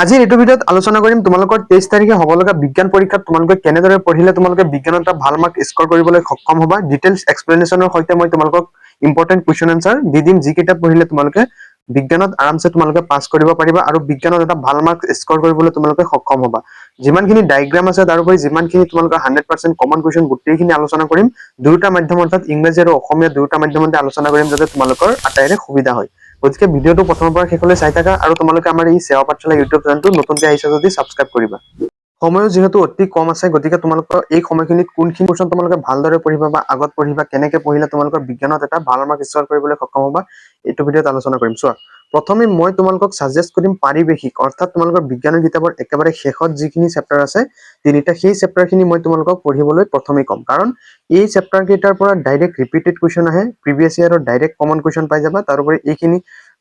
আজিৰ এইটো ভিডিঅ'ত আলোচনা কৰিম তোমালোকৰ 23 তাৰিখে হ'ব লগা বিজ্ঞান পৰীক্ষাত তোমালোকে কেনেদৰে পঢ়িলে তোমালোকে বিজ্ঞানত এটা ভাল মাৰ্ক স্ক'ৰ কৰিবলৈ সক্ষম হ'বা ডিটেইলছ এক্সপ্লেনেশ্যনৰ সৈতে মই তোমালোকক ইম্পৰ্টেন্ট কুৱেশ্যন আনসাৰ দি দিম যিকেইটা পঢ়িলে তোমালোকে বিজ্ঞানত আৰামছে তোমালোকে পাছ কৰিব পাৰিবা আৰু বিজ্ঞানত এটা ভাল মাৰ্ক স্ক'ৰ কৰিবলৈ তোমালোকে সক্ষম হ'বা যিমানখিনি ডায়াগ্ৰাম আছে তাৰোপৰি যিমানখিনি তোমালোকৰ 100% কমন কুৱেশ্যন গোটেইখিনি আলোচনা কৰিম দুয়োটা মাধ্যম অৰ্থাৎ ইংৰাজী আৰু অসমীয়া দুয়োটা মাধ্যমতে আলোচনা কৰিম যাতে তোমালোকৰ আটাইৰে সুবিধা হয় গতিকে ভিডিঅ'টো প্ৰথমৰ পৰা শেষলৈ চাই থাকা আৰু তোমালোকে আমাৰ এই সেৱা পাঠশালা ইউটিউব চেনেলটো নতুনকৈ আহিছে যদি সাবস্ক্ৰাইব কৰিবা সময়ো যেহেতু অতি কম আছে গতিকে তোমালোকৰ এই সময়খিনিত কোনখিনি কুৱেশ্যন তোমালোকে ভালদৰে পঢ়িবা বা আগত পঢ়িবা কেনেকৈ পঢ়িলে তোমালোকৰ বিজ্ঞানত এটা ভাল মাৰ্ক স্ক'ৰ কৰিবলৈ সক্ষম হ'বা এইটো ভিডিঅ'ত আলোচনা কৰিম চোৱা প্ৰথমে মই তোমালোকক সাজেষ্ট কৰিম পাৰিৱেশিক অৰ্থাৎ তোমালোকৰ বিজ্ঞানৰ কিতাপৰ একেবাৰে শেষত যিখিনি চেপ্টাৰ আছে তিনিটা সেই চেপ্টাৰখিনি মই তোমালোকক পঢ়িবলৈ প্ৰথমে ক'ম কাৰণ এই চেপ্টাৰ কেইটাৰ পৰা ডাইৰেক্ট ৰিপিটেড কুৱেশ্যন আহে প্ৰিভিয়াছ ইয়াৰৰ ডাইৰেক্ট কমন কুৱেশ্যন পাই যাবা তাৰোপৰি এইখিনি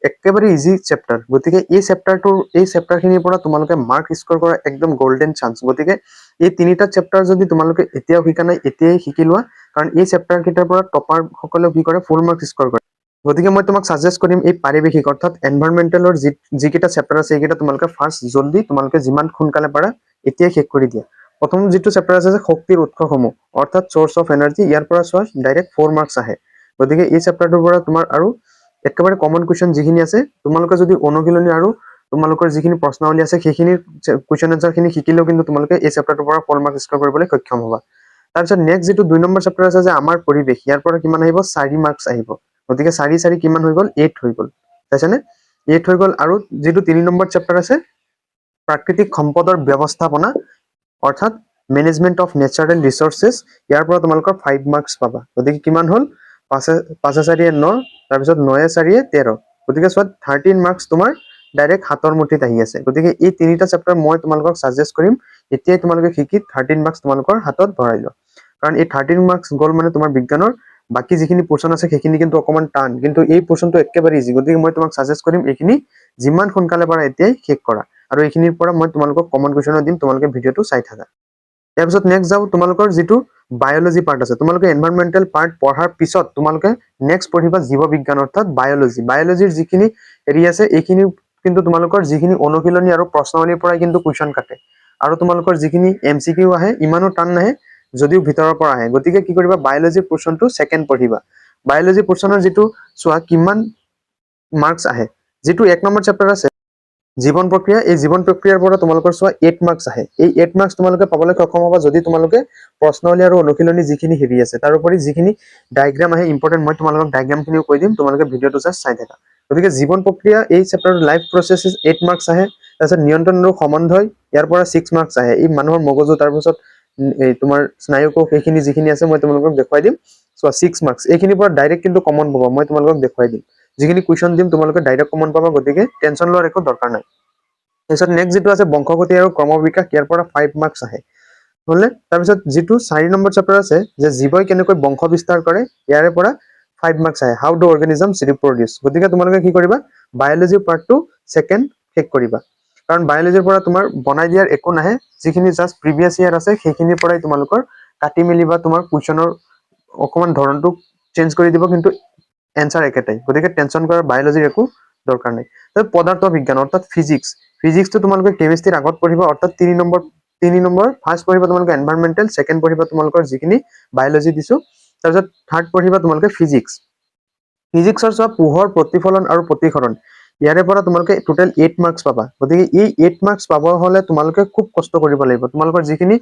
একেবাৰে ইজি চেপ্টাৰ গতিকে এই চেপ্টাৰখিনিৰ পৰা তোমালোকে মাৰ্ক স্ক'ৰ কৰা একদম গোল্ডেন চান্স গতিকে এই তিনিটা চেপ্টাৰ যদি তোমালোকে এতিয়াও শিকা নাই এতিয়াই শিকি লোৱা কাৰণ এই চেপ্টাৰ কেইটাৰ পৰা টপাৰ সকলেও কি কৰে ফুল মাৰ্ক স্ক'ৰ কৰে গতিকে মই তোমাক সাজেষ্ট কৰিম এই পাৰিৱেশিক অৰ্থাৎ এনভাইৰনমেণ্টেলৰ যিকেইটা চেপ্টাৰ আছে এইকেইটা তোমালোকে ফাৰ্ষ্ট জলদি তোমালোকে যিমান সোনকালে পাৰা এতিয়াই শেষ কৰি দিয়া প্ৰথম যিটো চেপ্টাৰ আছে যে শক্তিৰ উৎসসমূহ অৰ্থাৎ সোৰ্স অফ এনাৰ্জি ইয়াৰ পৰা চোৱা ডাইৰেক্ট 4 মাৰ্কছ আহে গতিকে এই চেপ্টাৰটোৰ পৰা তোমাৰ আৰু একেবাৰে কমন কুৱেশ্যন যিখিনি আছে তোমালোকে যদি অনুশীলনী আৰু তোমালোকৰ যিখিনি প্ৰশ্নাৱলী আছে সেইখিনি কুৱেশ্যন আনসাৰখিনি শিকিলেও কিন্তু তোমালোকে এই চেপ্টাৰটোৰ পৰা 4 মাৰ্কছ স্ক'ৰ কৰিবলৈ সক্ষম হ'বা তাৰপিছত নেক্সট যিটো 2 নম্বৰ চেপ্টাৰ আছে যে আমাৰ পৰিৱেশ ইয়াৰ পৰা কিমান আহিব 4 মাৰ্কছ আহিব গতিকে 4 কিমান হৈ গ'ল 8 হৈ গ'ল পাইছানে 8 হৈ গ'ল আৰু যিটো 3 নম্বৰ চেপ্টাৰ আছে প্ৰাকৃতিক সম্পদৰ ব্যৱস্থাপনা অৰ্থাৎ মেনেজমেন্ট অফ নেচাৰেল ৰিসোৰ্সেস ইয়াৰ পৰা তোমালোকৰ 5 মাৰ্কছ পাবা গতিকে কিমান হ'ল 5 তাৰপিছত 9 গতিকে চোৱা 13 মাৰ্কছ তোমাৰ ডাইৰেক্ট হাতৰ মুঠিত আহি আছে গতিকে এই তিনিটা চেপ্টাৰ মই তোমালোকক সাজেষ্ট কৰিম এতিয়াই তোমালোকে শিকি 13 মাৰ্কছ তোমালোকৰ হাতত ভৰাই লোৱা কাৰণ এই 13 মাৰ্কছ গ'ল মানে তোমাৰ বিজ্ঞানৰ বাকি যিখিনি পোৰ্চন আছে সেইখিনি কিন্তু অকমান টান কিন্তু এই পোৰ্চনটো একেবাৰে ইজি গতিকে মই তোমাক সাজেষ্ট কৰিম এইখিনি যিমান সোনকালে পাৰা এতিয়াই শেষ কৰা আৰু এইখিনিৰ পৰা মই তোমালোকক কমন কুৱেশ্যন দিম তোমালোকে ভিডিঅ'টো চাই থাকা তাৰপিছত নেক্সট যাও তোমালোকৰ যিটো বায়োলজি পাৰ্ট আছে তোমালোকে এনভাইৰনমেন্টেল পাৰ্ট পঢ়াৰ পিছত তোমালোকে নেক্সট পঢ়িবা জীৱ বিজ্ঞান অৰ্থাৎ বায়োলজিৰ যিখিনি হেৰি আছে এইখিনি কিন্তু তোমালোকৰ যিখিনি অনুশীলনী আৰু প্ৰশ্নাৱলীৰ পৰা কিন্তু কুৱেশ্যন কাটে আৰু তোমালোকৰ যিখিনি এমচিকিউ আহে ইমানো টান নাহে যদিও ভিতৰৰ পৰা আহে গতিকে কি কৰিবা বায়োলজি পোৰ্চনটো সেকেন্ড পঢ়িবা বায়োলজি পোৰ্চনৰ যিটো চোৱা কিমান মাৰ্কছ আহে যিটো 1 নম্বৰ চেপ্টাৰ আছে জীৱন প্ৰক্ৰিয়া এই জীৱন প্ৰক্ৰিয়াৰ পৰা তোমালোকৰ চোৱা 8 মাৰ্কছ আহে এই 8 মাৰ্কছ তোমালোকে পাবলৈ সক্ষম হ'বা যদি তোমালোকে প্ৰশ্নাৱলী আৰু অনুশীলনী যিখিনি হেৰি আছে তাৰোপৰি যিখিনি ডায়াগ্ৰাম আহে ইম্পৰ্টেন্ট মই তোমালোকক ডায়াগ্ৰামখিনিও কৈ দিম তোমালোকে ভিডিঅ'টো জাষ্ট চাই থাকা গতিকে জীৱন প্ৰক্ৰিয়া এই চেপ্টাৰৰ লাইফ প্ৰচেছ 8 মাৰ্কছ আহে তাৰপিছত নিয়ন্ত্ৰণ আৰু সমন্বয় ইয়াৰ পৰা 6 মাৰ্কছ আহে এই মানুহৰ মগজু তাৰপিছত এই তোমাৰ স্নায়ুকোষ এইখিনি যিখিনি আছে মই তোমালোকক দেখুৱাই দিম চোৱা 6 মাৰ্কছ এইখিনিৰ পৰা ডাইৰেক্ট কিন্তু কমন পাবা মই তোমালোকক দেখুৱাই দিম যিখিনি কুৱেশ্যন দিম তোমালোকে ডাইৰেক্ট কমন পাবা গতিকে টেনচন লোৱাৰ একো দৰকাৰ নাই তাৰপিছত নেক্সট যিটো আছে বংশগতি আৰু ক্ৰমবিকাশ ইয়াৰ পৰা 5 মাৰ্কছ আহে হ'লে তাৰপিছত যিটো 4 নম্বৰ চেপ্টাৰ আছে যে জীৱই কেনেকৈ বংশ বিস্তাৰ কৰে ইয়াৰে পৰা 5 মাৰ্কছ আহে হাউ ডু অৰ্গেনিজমছ ৰিপ্ৰডিউচ গতিকে তোমালোকে কি কৰিবা বায়োলজি পাৰ্টটো সেকেন্ড শেষ কৰিবা কাৰণ বায়োলজিৰ পৰা তোমাৰ বনাই দিয়াৰ একো নাহে যিখিনি জাষ্ট প্ৰিভিয়াছ ইয়াৰ আছে সেইখিনিৰ পৰাই তোমালোকৰ কাটি মেলি বা তোমাৰ কুৱেশ্যনৰ অকমান ধৰণটো চেঞ্জ কৰি দিব কিন্তু এনসাৰ একেটাই গতিকে টেনচন কৰাৰ বায়োলজিৰ একো দৰকাৰ নাই পদাৰ্থ বিজ্ঞান অৰ্থাৎ ফিজিক্সটো তোমালোকে কেমিষ্ট্ৰিৰ আগত পঢ়িবা অৰ্থাৎ 3 নম্বৰ ফাৰ্ষ্ট পঢ়িবা তোমালোকে এনভাইৰনমেন্টেল সেকেন্ড পঢ়িবা তোমালোকৰ যিখিনি বায়োলজি দিছো তাৰপিছত থাৰ্ড পঢ়িবা তোমালোকে ফিজিক্সৰ চোৱা পোহৰ প্ৰতিফলন আৰু প্ৰতিসৰণ ইয়াৰে পৰা তোমালোকে টোটেল 8 মাৰ্কছ পাবা গতিকে এই 8 মাৰ্কছ পাব হলে তোমালোকে খুব কষ্ট কৰিব লাগিব তোমালোকৰ যিখিনি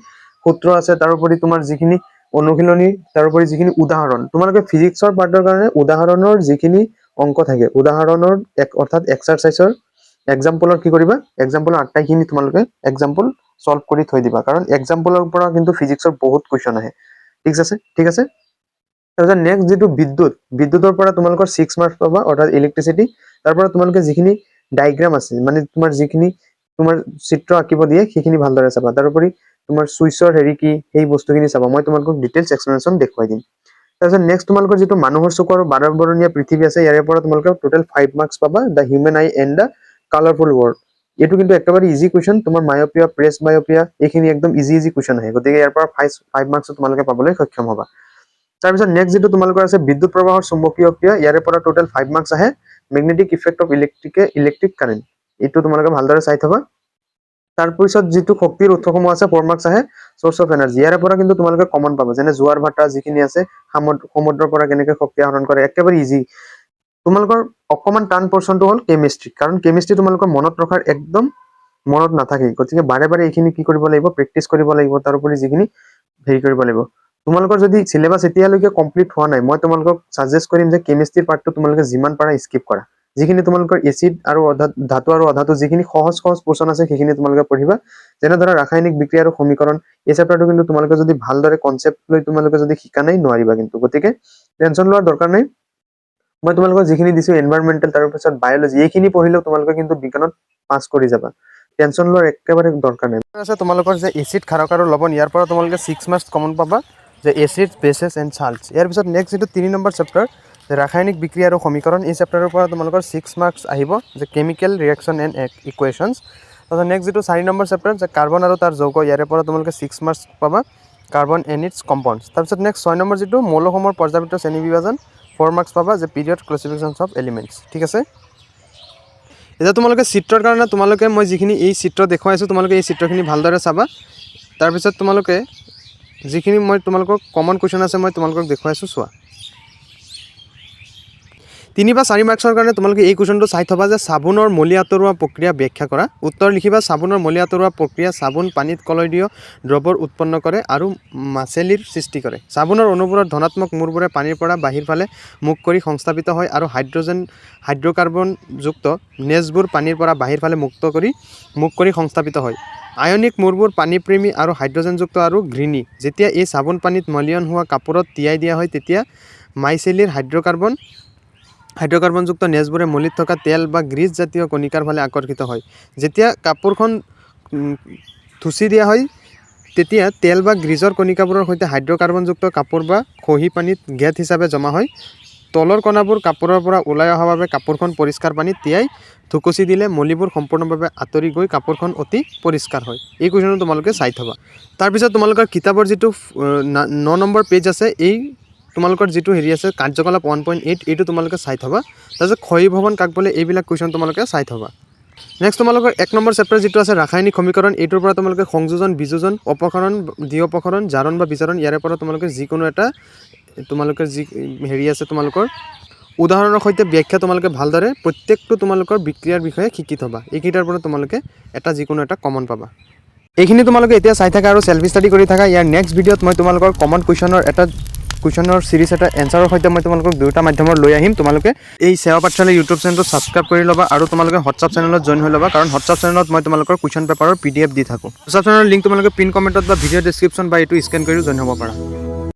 সূত্ৰ আছে তাৰোপৰি তোমাৰ যিখিনি অনুশীলনী তাৰোপৰি যিখিনি উদাহৰণ তোমালোকে ফিজিক্সৰ পাৰ্টৰ কাৰণে উদাহৰণৰ যিখিনি অংক থাকে উদাহৰণৰ অৰ্থাৎ এক্সাৰসাইজৰ এক্সাম্পলৰ কি কৰিবা এক্সাম্পলৰ আটাইখিনি তোমালোকে এক্সাম্পল সলভ কৰি থৈ দিবা কাৰণ এক্সাম্পলৰ পৰা কিন্তু ফিজিক্সৰ বহুত কুৱেশ্যন আহে ঠিক আছে তাৰপিছত নেক্সট যিটো বিদ্যুতৰ পৰা তোমালোকৰ 6 মাৰ্কছ পাবা অৰ্থাৎ ইলেক্ট্ৰিচিটি তাৰ পৰা তোমালোকে যিখিনি ডায়াগ্ৰাম আছে মানে তোমাৰ যিখিনি তোমাৰ চিত্ৰ আঁকিব দিয়ে সেইখিনি ভালদৰে চাবা তাৰোপৰি তোমাৰ সুইচৰ হেৰি কি সেই বস্তুখিনি চাবা মই তোমালোকক ডিটেইলছ এক্সপ্লেনেশ্যন দেখুৱাই দিম তাৰপিছত নেক্সট তোমালোকৰ যিটো মানুহৰ চকু আৰু বাৰবৰণীয়া পৃথিৱী আছে ইয়াৰে পৰা তোমালোকে টোটেল 5 মাৰ্কছ পাবা the human I and the colourful world এইটো কিন্তু একেবাৰে ইজি কুৱেশ্যন তোমাৰ মায়োপিয়া প্ৰেছ মায়োপিয়া এইখিনি একদম ইজি কুৱেশ্যন আহে গতিকে ইয়াৰ পৰা 5 মাৰ্কছ তোমালোকে পাবলৈ সক্ষম হ'বা তাৰপিছত নেক্সট যিটো তোমালোকৰ আছে বিদ্যুৎ প্ৰবাহৰ চুম্বকীয় ক্ৰিয়া ইয়াৰে পৰা টোটেল 5 মাৰ্কছ আহে magnetic effect of electric current এইটো তোমালোকে ভালদৰে চাই থবা তাৰপিছত যিটো শক্তিৰ উৎসসমূহ আছে 4 মাৰ্কছ আহে সোৰ্স অফ এনাৰ্জি ইয়াৰ পৰা কিন্তু তোমালোকে কমন পাবা যেনে জোৱাৰ ভাটা যিখিনি আছে সমুদ্ৰৰ পৰা কেনেকৈ শক্তি আহৰণ কৰে একেবাৰে ইজি তোমালোকৰ অকমান টান পৰ্চনটো হ'ল কেমিষ্ট্ৰি কাৰণ কেমিষ্ট্ৰি তোমালোকৰ মনত ৰখাৰ একদম মনত নাথাকে গতিকে বাৰে বাৰে এইখিনি কি কৰিব লাগিব প্ৰেক্টিচ কৰিব লাগিব তাৰোপৰি যিখিনি হেৰি কৰিব লাগিব তোমালোকৰ যদি সিলেবাস এতিয়ালৈকে কমপ্লিট হোৱা নাই মই তোমালোকক সাজেষ্ট কৰিম যে কেমিষ্ট্ৰিৰ পাৰ্টটো তোমালোকে যিমান পাৰা স্কিপ কৰা যিখিনি তোমালোকৰ এচিড আৰু ধাতু আৰু অধাতু যিখিনি সহজ পোৰ্চন আছে সেইখিনি তোমালোকে পঢ়িবা যেনে ধৰা ৰাসায়নিক বিক্ৰিয়া আৰু সমীকৰণ এই চেপ্টাৰটো কিন্তু তোমালোকে যদি ভালদৰে কনসেপ্ট লৈ তোমালোকে যদি শিকা নাই নোৱাৰিবা কিন্তু গতিকে টেনচন লোৱাৰ দৰকাৰ নাই মই তোমালোকক যিখিনি দিছো এনভাইৰনমেন্টেল তাৰ পিছত বায়োলজি এইখিনি পঢ়িলেও তোমালোকে কিন্তু বিজ্ঞানত পাছ কৰি যাবা টেনচন লোৱাৰ একেবাৰে দৰকাৰ নাই আছে তোমালোকৰ যে এচিড ক্ষাৰক আৰু লৱণ ইয়াৰ পৰা তোমালোকে 6 মাৰ্কছ কমন পাবা যে এচিড বেসেস এন্ড সাল্টস ইয়াৰ পিছত নেক্সট যেটো 3 নম্বৰ চেপ্টাৰ যে ৰাসায়নিক বিক্ৰিয়া আৰু সমীকৰণ এই চেপ্টাৰৰ পৰা তোমালোকৰ 6 মাৰ্কছ আহিব যে কেমিক্যাল ৰিঅ্যাকশন এন্ড ইকুৱেশনছ তাৰপিছত নেক্সট যেটো 4 নম্বৰ চেপ্টাৰ যে কাৰ্বন আৰু তাৰ যৌগ ইয়াৰে পৰা তোমালোকে 6 মাৰ্কছ পাবা কাৰ্বন এন্ড ইটস কম্পাউণ্ডছ তাৰপিছত নেক্সট 6 নম্বৰ যেটো মৌলসমূহৰ পৰ্যায়বৃত্ত শ্ৰেণী বিভাজন 4 মাৰ্কছ পাবা যে পিৰিয়ড ক্লাসিফিকেশনছ অফ এলিমেন্টছ ঠিক আছে এটা তোমালোকে চিত্ৰৰ কাৰণে তোমালোকে মই যিখিনি এই চিত্ৰ দেখুৱাইছো তোমালোকে এই চিত্ৰখিনি ভালদৰে চাবা তাৰ পিছত তোমালোকে যিখিনি মই তোমালোকক কমন কোৱেশ্চন আছে মই তোমালোকক দেখুৱাইছো চোৱা 3 বা 4 মাৰ্কছৰ কাৰণে তোমালোকে এই কোৱেশ্চনটো চাই থবা যে সাবুনৰ মলি আঁতৰোৱা প্ৰক্ৰিয়া ব্যাখ্যা কৰা উত্তৰ লিখিবা সাবুনৰ মলি আঁতৰোৱা প্ৰক্ৰিয়া সাবুন পানীত কলয়ডীয় দ্ৰৱৰ উৎপন্ন কৰে আৰু মাছেলিৰ সৃষ্টি কৰে সাবুনৰ অনুবোৰৰ ধনাত্মক মূৰবোৰে পানীৰ পৰা বাহিৰ ফালে মুখ কৰি সংস্থাপিত হয় আৰু হাইড্ৰকাৰ্বন যুক্ত নেজবোৰ পানীৰ পৰা বাহিৰ ফালে মুখ কৰি সংস্থাপিত হয় আয়নিক মূৰবোৰ পানী প্ৰেমী আৰু হাইড্ৰজেনযুক্ত আৰু ঘৃণী যেতিয়া এই সাবুন পানীত মলিয়ন হোৱা কাপোৰত তিয়াই দিয়া হয় তেতিয়া মাইচেলিৰ হাইড্ৰকাৰ্বনযুক্ত নেজবোৰে মলিত থকা তেল বা গ্ৰীজ জাতীয় কণিকাৰ ফালে আকৰ্ষিত হয় যেতিয়া কাপোৰখন থুচি দিয়া হয় তেতিয়া তেল বা গ্ৰীজৰ কণিকাবোৰৰ সৈতে হাইড্ৰকাৰ্বনযুক্ত কাপোৰ বা খহি পানীত গেছ হিচাপে জমা হয় তলৰ কণাবোৰ কাপোৰৰ পৰা ওলাই অহাৰ বাবে কাপোৰখন পৰিষ্কাৰ পানীত তিয়াই থুকুচি দিলে মলিবোৰ সম্পূৰ্ণভাৱে আঁতৰি গৈ কাপোৰখন অতি পৰিষ্কাৰ হয় এই কোৱেশ্চনটো তোমালোকে চাই থবা তাৰ পিছত তোমালোকৰ কিতাপৰ যেটো 9 নম্বৰ পেজ আছে এই তোমালোকৰ যেটো হেৰি আছে কাৰ্যকলাপ 1.8 এইটো তোমালোকে চাই থবা তাৰপিছত ক্ষয়ী ভৱন কাক বোলে এইবিলাক কোৱেশ্চন তোমালোকে চাই থবা নেক্সট তোমালোকৰ 1 নম্বৰ চেপ্টাৰ যেটো আছে ৰাসায়নিক সমীকৰণ এইটোৰ পৰা তোমালোকে সংযোজন বিযোজন অপসাৰণ দ্বিঅপসাৰণ জাৰণ বা বিজাৰণ ইয়াৰে পৰা তোমালোকে যিকোনো এটা তোমালোকে যি হেৰি আছে তোমালোকৰ উদাহৰণৰ সৈতে ব্যাখ্যা তোমালোকে ভালদৰে প্ৰত্যেকটো তোমালোকৰ বিক্ৰিয়াৰ বিষয়ে শিকি থবা এইকেইটাৰ পৰা তোমালোকে এটা যিকোনো এটা কমন পাবা এইখিনি তোমালোকে এতিয়া চাই থাকা আৰু সেলফ ষ্টাডি কৰি থাকা ইয়াৰ নেক্সট ভিডিঅ'ত মই তোমালোকৰ কমন কুৱেশ্যনৰ সিৰিজ এটা এনসাৰৰ সৈতে মই তোমালোকক দুটা মাধ্যমৰ লৈ আহিম তোমালোকে এই সেৱা পাঠশালা ইউটিউব চেনেলটো সাবস্ক্ৰাইব কৰি ল'বা আৰু তোমালোকে হোৱাটছআপ চেনেলত জয়েন হৈ ল'বা কাৰণ হোৱাটছআপ চেনেলত মই তোমালোকৰ কুৱেশ্যন পেপাৰৰ PDF দি থাকোঁ হোৱাটছআপ চেনেলৰ লিংক তোমালোকে পিন কমেণ্টত বা ভিডিঅ' ডেছক্ৰিপশ্যন বা এইটো স্কেন কৰিও জয়েন হ'ব পাৰা